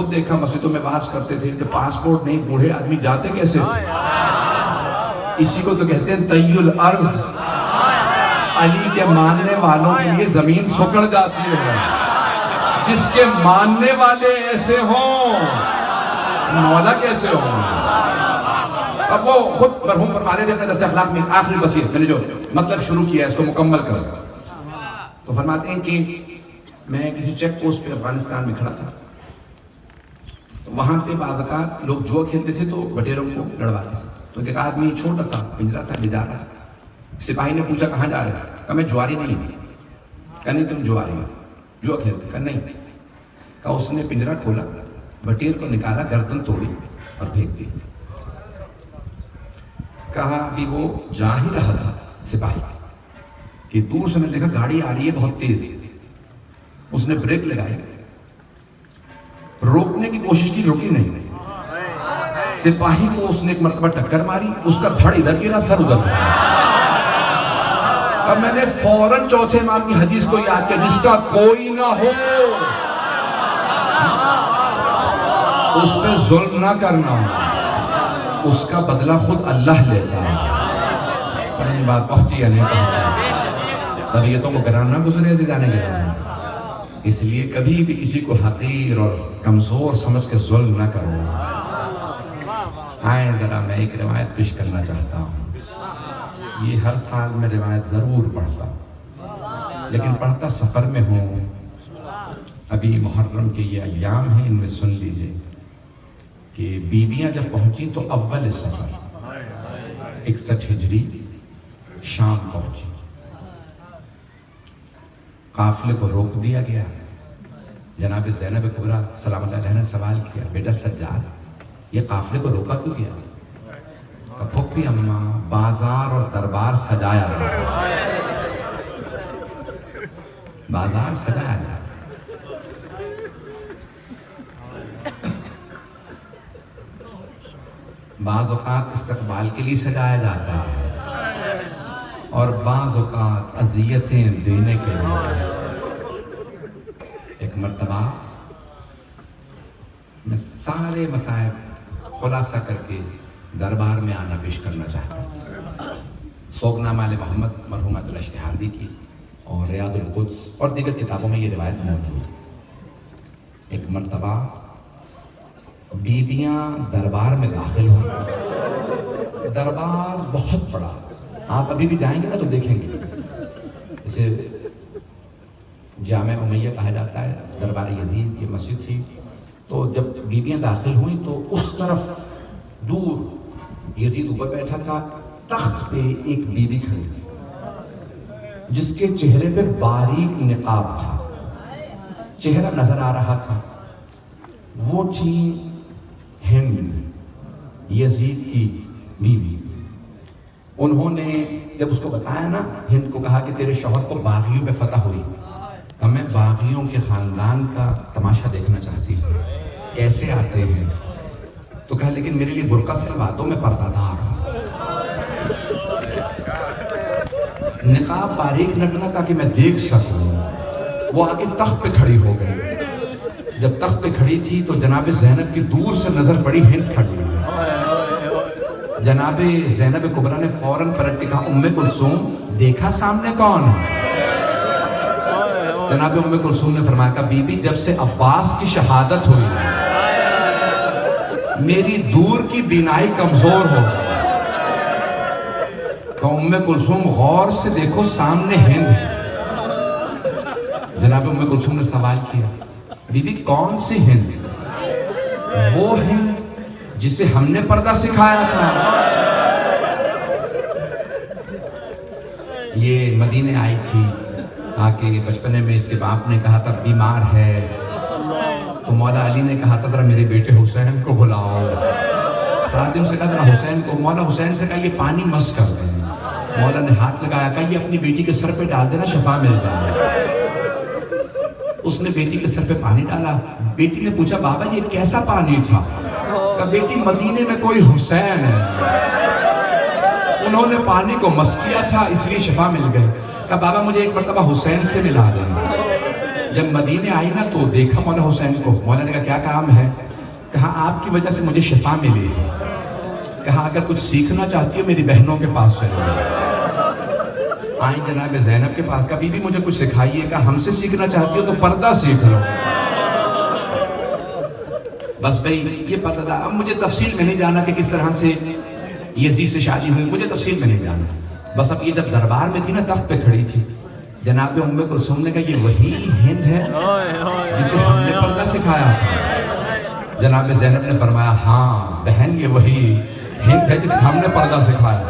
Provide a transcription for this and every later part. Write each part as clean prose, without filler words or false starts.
خود دیکھا مسجدوں میں باز کرتے تھے کہ پاسپورٹ نہیں بوڑھے آدمی جاتے کیسے تھے. اسی کو تو کہتے ہیں طی الارض. علی کے ماننے والوں کے لیے زمین سکڑ جاتی ہے. جس کے ماننے والے ایسے ہوں مولا کیسے ہوں. اب وہ خود مرحوم فرما رہے تھے اپنے درس اخلاق میں آخری وصیت میں نے جو مطلب شروع کیا ہے اس کو مکمل کر تو فرماتے ہیں کہ میں کسی چیک پوسٹ پہ افغانستان میں کھڑا تھا تو وہاں پہ بعض اوقات لوگ جوا کھیلتے تھے تو بٹیروں کو لڑواتے تھے. تو ایک آدمی چھوٹا سا پنجرا تھا لے جا رہا تھا. سپاہی نے پوچھا کہاں جا رہے ہیں؟ کہا میں جواری نہیں ہوں. کہا نہیں تم جواری ہو جوا کھیلتے؟ کہا نہیں. کہا اس نے پنجرا کھولا بٹیر کو نکالا گردن توڑی اور پھینک دی. کہا ابھی وہ جا ہی رہا تھا سپاہی کہ دور سے میں نے دیکھا گاڑی آ رہی ہے بہت تیز. اس نے بریک لگائی روکنے کی کوشش کی رکی نہیں. سپاہی کو اس نے ایک مرتبہ ٹکر ماری اس کا دھڑ ادھر گرا سر ادھر. اب میں نے فوراً چوتھے امام کی حدیث کو یاد کیا جس کا کوئی نہ ہو اس پہ ظلم نہ کرنا اس کا بدلہ خود اللہ لیتا ہے. پڑھنے بات پہنچی یا نہیں پہنچی؟ طبیعتوں کو گران نہ گزرے سے جانے کے لیے. اس لیے کبھی بھی کسی کو حقیر اور کمزور سمجھ کے ظلم نہ کرو. آئیں ذرا میں ایک روایت پیش کرنا چاہتا ہوں. یہ ہر سال میں روایت ضرور پڑھتا ہوں لیکن پڑھتا سفر میں ہوں. ابھی محرم کے یہ ایام ہیں ان میں سن لیجئے کہ بیویاں جب پہنچیں تو اول سفر 61 ہجری شام پہنچی. قافلے کو روک دیا گیا. جناب زینب کبریٰ سلام اللہ علیہ نے سوال کیا بیٹا سجاد یہ قافلے کو روکا کیوں گیا؟ پھپھی اماں بازار اور دربار سجایا رہا. بازار سجایا رہا. بعض اوقات استقبال کے لیے سجایا جاتا ہے اور بعض اوقات اذیتیں دینے کے لیے. ایک مرتبہ میں سارے مسائل خلاصہ کر کے دربار میں آنا پیش کرنا چاہتا ہوں. سوگنامہ آل محمد مرحوم عبد اللہ اشتہاردی کی اور ریاض القدس اور دیگر کتابوں میں یہ روایت موجود ہے. ایک مرتبہ بیویاں دربار میں داخل ہوئی. دربار بہت بڑا. آپ ابھی بھی جائیں گے نا تو دیکھیں گے اسے جامع امیہ کہا جاتا ہے. دربار یزید یہ مسجد تھی. تو جب بیویاں داخل ہوئیں تو اس طرف دور یزید اوپر بیٹھا تھا. تخت پہ ایک بیوی کھڑی تھی جس کے چہرے پہ باریک نقاب تھا. چہرہ نظر آ رہا تھا. وہ تھی ہند یزید کی بیوی. انہوں نے جب اس کو بتایا نا ہند کو کہا کہ تیرے شوہر کو باغیوں پہ فتح ہوئی تو میں باغیوں کے خاندان کا تماشا دیکھنا چاہتی ہوں کیسے آتے ہیں. تو کہا لیکن میرے لیے برقع سلوا دو میں پردہ دار ہوں. نقاب باریک رکھنا تاکہ میں دیکھ سکوں. وہ آگے تخت پہ کھڑی ہو گئی. جب تخت پہ کھڑی تھی تو جناب زینب کی دور سے نظر پڑی ہند کھڑی ہوئی. جناب زینب کبریٰ نے فوراً پلٹ کے کہا ام کلثوم دیکھا سامنے کون ہے؟ جناب ام کلثوم نے فرمایا کہ بی بی جب سے عباس کی شہادت ہوئی میری دور کی بینائی کمزور ہو گئی. تو ام کلثوم غور سے دیکھو سامنے ہند ہے. جناب ام کلثوم نے سوال کیا بی بی کون سی ہند؟ وہ ہند جسے ہم نے پردہ سکھایا تھا. یہ مدینے آئی تھی آکے بچپنے میں اس کے باپ نے کہا تھا بیمار ہے تو مولا علی نے کہا تھا ذرا میرے بیٹے حسین کو بلاؤ. خادم سے کہا ذرا حسین کو. مولا حسین سے کہا یہ پانی مس کر دیں. مولا نے ہاتھ لگایا کہا یہ اپنی بیٹی کے سر پہ ڈال دینا شفا مل جائے. اس نے بیٹی کے سر پہ پانی ڈالا. بیٹی نے پوچھا بابا یہ کیسا پانی تھا؟ کہا بیٹی مدینے میں کوئی حسین ہے انہوں نے پانی کو مس کیا تھا اس لیے شفا مل گئی. کہا بابا مجھے ایک مرتبہ حسین سے ملا دینا. جب مدینے آئی نا تو دیکھا مولا حسین کو. مولا نے کہا کیا کام ہے؟ کہا آپ کی وجہ سے مجھے شفا ملی. کہا اگر کچھ سیکھنا چاہتی ہو میری بہنوں کے پاس چلو. آئیں جناب زینب کے پاس. کہا بی بی مجھے کچھ سکھائیے. کہا ہم سے سیکھنا چاہتی ہو تو پردہ سیکھ لو. بس بھئی یہ پردہ. اب مجھے تفصیل میں نہیں جانا کہ کس طرح سے یزید سے شادی ہوئی, مجھے تفصیل میں نہیں جانا. بس اب یہ جب دربار میں تھی نا, تخت پہ کھڑی تھی, جناب ام کلثوم نے کہا یہ وہی ہند ہے جسے ہم نے پردہ سکھایا تھا. جناب زینب نے فرمایا ہاں بہن یہ وہی ہند ہے جسے ہم نے پردہ سکھایا.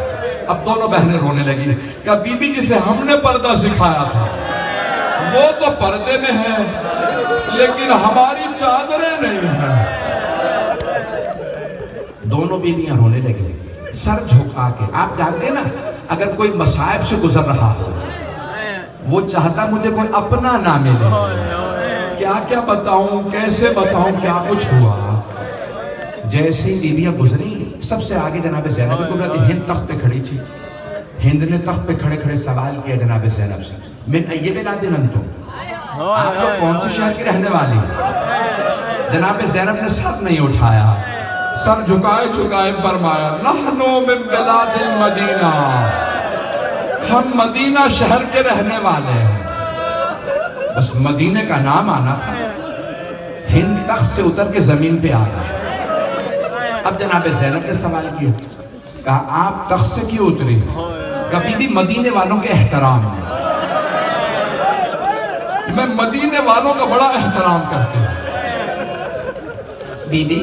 اب دونوں بہنیں رونے لگی. کہا بی بی جسے ہم نے پردہ سکھایا تھا وہ تو پردے میں ہے لیکن ہماری چادریں نہیں ہیں. دونوں بیویاں رونے لگی سر جھکا کے. آپ جانتے ہیں نا اگر کوئی مصائب سے گزر رہا ہو وہ چاہتا مجھے کوئی اپنا نہ ملے. کیا کیا بتاؤں, کیسے بتاؤں کیا کچھ ہوا. جیسے ہی بیویاں گزری سب سے آگے جناب زینب کو بلا. ہند تخت پہ کھڑی تھی. ہند نے تخت پہ کھڑے کھڑے سوال کیا جناب زینب سے, میں یہ بلا دن تم آپ لوگ کون سے شہر کی رہنے والی؟ جناب زینب نے سر نہیں اٹھایا, سر جھکائے جھکائے فرمایا نحنو من بلاد المدینہ, ہم مدینہ شہر کے رہنے والے ہیں. بس مدینہ کا نام آنا تھا. ہند تخت سے اتر کے زمین پہ آ گیا. اب جناب زینب نے سوال کیا, کہا آپ تخت سے کیوں اتری؟ کبھی بھی مدینے والوں کے احترام میں, میں مدینے والوں کا بڑا احترام کرتی ہوں. بی بی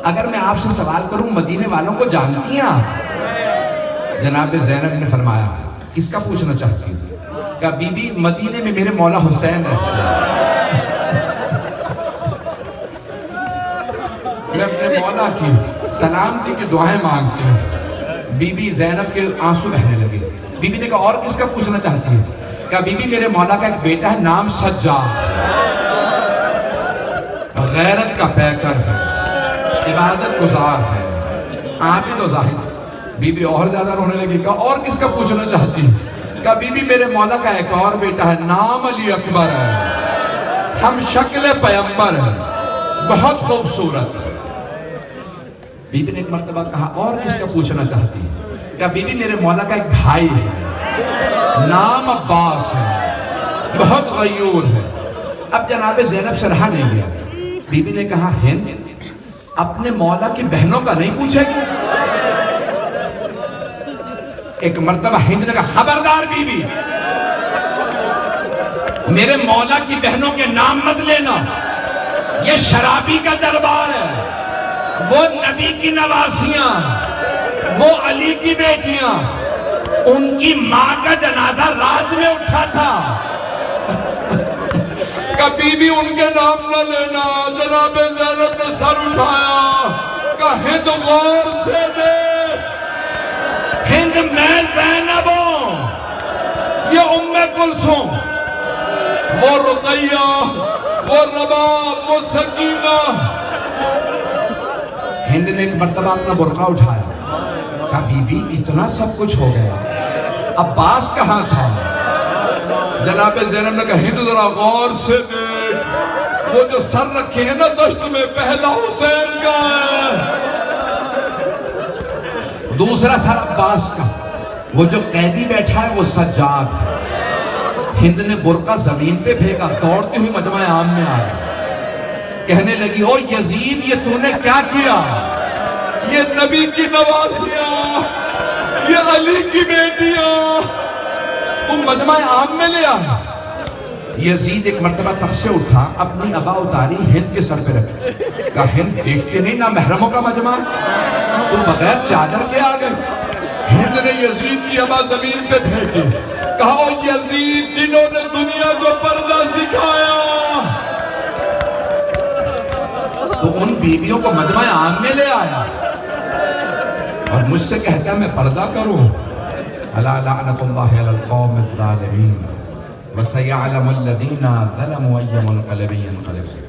اگر میں آپ سے سوال کروں مدینے والوں کو جانتی ہیں آپ؟ جناب زینب نے فرمایا کس کا پوچھنا چاہتی ہوں؟ کہا بی بی مدینے میں میرے مولا حسین رہتے ہیں. میں اپنے مولا کی سلامتی کی دعائیں مانگتی ہوں. بی بی زینب کے آنسو بہنے لگے. بی بی نے کہا اور کس کا پوچھنا چاہتی ہے؟ کہا بی بی میرے مولا کا ایک بیٹا ہے نام سجاد, غیرت کا پیکر ہے, عبادت گزار ہے, آپ ہی تو ظاہر. بی بی اور زیادہ رونے لگی. کہا اور کس کا پوچھنا چاہتی ہے؟ کہا بی بی میرے مولا کا ایک اور بیٹا ہے نام علی اکبر ہے, ہم شکل پیغمبر ہیں, بہت خوبصورت ہے. بی بی نے ایک مرتبہ کہا اور کس کا پوچھنا چاہتی ہے؟ کہا بی بی میرے مولا کا ایک بھائی ہے نام عباس ہے, بہت غیور ہے. اب جناب زینب سے رہا نہیں گیا. بی بی نے کہا ہند اپنے مولا کی بہنوں کا نہیں پوچھے گی؟ ایک مرتبہ ہند نے کہا خبردار بی بی, میرے مولا کی بہنوں کے نام مت لینا, یہ شرابی کا دربار ہے. وہ نبی کی نواسیاں, وہ علی کی بیٹیاں, ان کی ماں کا جنازہ رات میں اٹھا تھا. کبھی بھی ان کے نام نہ لینا. جناب زینب نے سر اٹھایا. کہا ہند غور سے دیکھ, ہند میں زینب ہوں, یہ ام کلثوم, وہ رقیہ, وہ رباب, وہ سکینہ. ہند نے ایک مرتبہ اپنا برقع اٹھایا. کہا بی بی اتنا سب کچھ ہو گیا, عباس کہاں تھا؟ جناب زینب نے کہا ہند ذرا غور سے دیکھ, وہ جو سر رکھے ہیں نا دشت میں پہلا حسین کا ہے, دوسرا سر عباس کا, وہ جو قیدی بیٹھا ہے وہ سجاد ہے. ہند نے برقع زمین پہ پھینکا, دوڑتی ہوئی مجمع عام میں آیا, کہنے لگی او یزید یہ تو نے کیا کیا؟ یہ نبی کی نواسیاں, یہ علی کی بیٹیاں تم مجمع عام میں لے آیا. یزید ایک مرتبہ تخت سے اٹھا, اپنی عبا اتاری, ہند کے سر پہ رکھی. کہا ہند دیکھتے نہیں نا محرموں کا مجمع, تم بغیر چادر کے آ گئے. ہند نے یزید کی عبا زمین پہ پھینکی. کہا او یزید جنہوں نے دنیا کو پردہ سکھایا, تو ان بیویوں کو مجمع عام میں لے آیا اور مجھ سے کہتا ہے میں پردہ کروں. الا لعنت اللہ علی القوم الظالمین وسیعلم الذین ظلموا ای منقلب ینقلب.